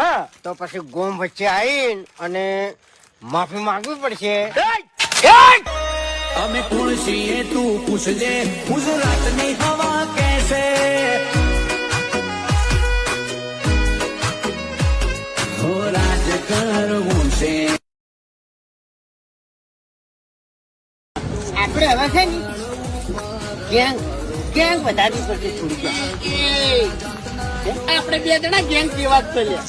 હા તો પછી ગોમ વચ્ચે આવીને અને માફી માંગવી પડશે. અમે કોણ છીએ તું પૂછજે ગુજરાતની હવા કેસે હો રાજ કરવું છે. આપણે હવે છે ને ગેંગ ગેંગ વધારવી પડશે થોડી. આપણે બે જણા ગેંગ જેવા જ ચાલ્યા.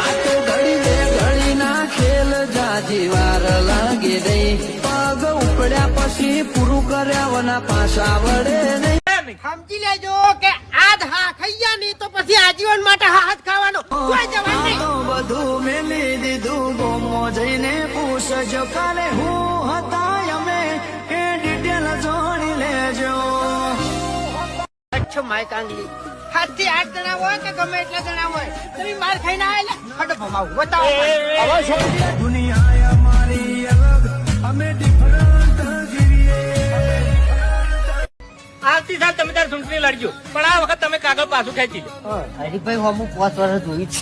આ તો ઘડી બે ઘડીના ખેલ જાજી વાર લાગે દઈ પગ ઉપડ્યા પછી પૂરું કર્યાવના પાછા વળે નહીં. સમજી લેજો કે આજ હા ખાઈ ગયા નહીં તો પછી આજીવન માટે હા જ ખાવાનો. કોઈ જવાબ નહીં. બધું મેલી દીધું ગોમો જઈને પૂછજો કાલે હું હતા અમે એ ડિટેલ જોડી લેજો. અચ્છો માય કાંગલી 7 થી 8 જણા હોય કે ગમે એટલા જણા હોય તમે માર ખાઈને આવેલા ફટ ભમાવું બતાવો. દુનિયા અમારી અલગ અમે ડિફરન્ટ જીવીએ. આવતી સાલ તમે તાર ચૂંટણી લડજો પણ આ વખત તમે કાગળ પાછું ખેંચી લો. હરીભાઈ હું 5 વર્ષ જોઈ છે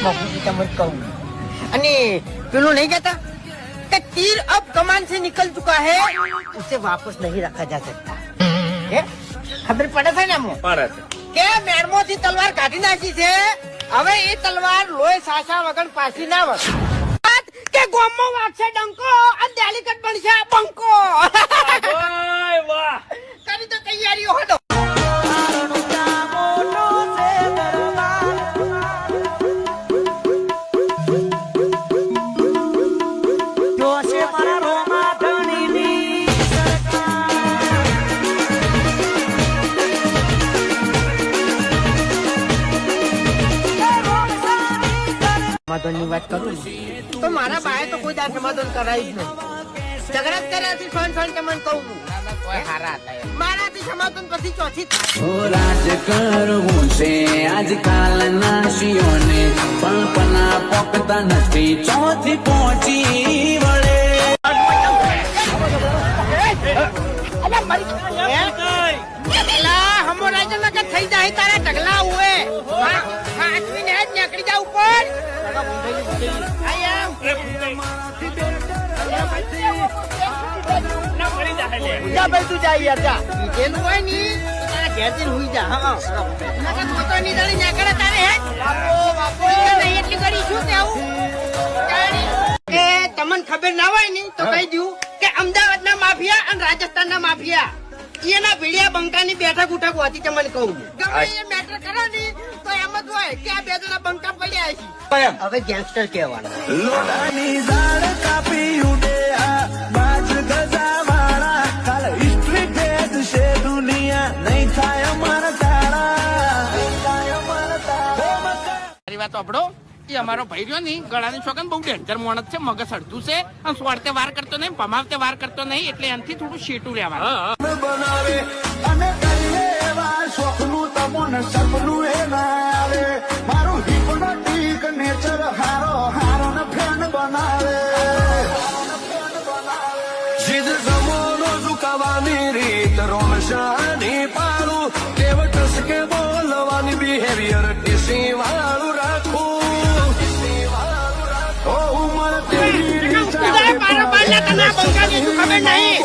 બાપુજી તમને કહું. અને પેલું નહીં કહેતા કે तीर अब कमान से निकल चुका है उसे वापस नहीं रखा जा सकता. ખબર પડે છે ને અમો કે મેરમો થી તલવાર કાઢી નાખી છે. હવે એ તલવાર લોહી સાસા વગર પાછી ના વળે. કે ગોમો વાગશે ડંકો અને ડેલિકેટ બનશે બંકો. વાહ કરી તો તૈયારીઓ હડો. સમાધાનની વાત કરું તો મારા બાએ તો કોઈ દાર સમાધાન કરાયું જ નહીં. ઝઘડા જ કર્યાથી સોન તમને કહું છું. મારાથી સમાધાન પછી ચોથી થાય. હો રાજ કરવું છે આજકાલના શિયોને પણપના પોકતા નથી ચોથી પહોંચી વળે. થઈ જાય તારા ઢગલા હુએ હાથવીને જ નીકળી જા ઉપર. તું જાય યાર જા જેનું હોય ને તારા ઘેરથી હુઈ જા. હા તો ની દળી નીકળે તારે હે બાપો એટલી કરી શું કેવું કે તમને ખબર ના હોય ને તો કહી દઉં કે અમદાવાદના માફિયા અને રાજસ્થાનના માફિયા એના ભીડિયા બંકાની બેઠક ઉઠક હોતી તમને કહું. ગમે એ મેટર કરો ને તો એમ જ હોય કે આ બે જણા બંકા પડ્યા છે. હવે ગેંગસ્ટર કહેવાના. લોડાની ઝાડ કાપી ઉડ્યા બાજ ગજાવાળા કાલ હિસ્ટ્રી ભેદ છે દુનિયા નહીં થાય અમારા મારી વાત સાંભળો એ અમારો ભાઈ રહ્યો ને ગળાની છોકન બહુ ડેન્જર માણસ છે. મગજ અડધું છે અને સ્વાર્થે વાર કરતો નહીં પમાવતે વાર કરતો નહીં એટલે એનાથી થોડું શેટું રહેવાનું. બનાવે અને કરીએ એવા શોખનું તમોને સપનું એ ના આવે મારું હિપ્નોટિક નેચર હારો હારો ને ફેન બનાવે. જીદ જમોનો ઝુકાવાની રીત રોમશાની પાડું કેવટસ કે બોલવાની બિહેવિયર ટીસી વાળું રાખું. ખબર નહીં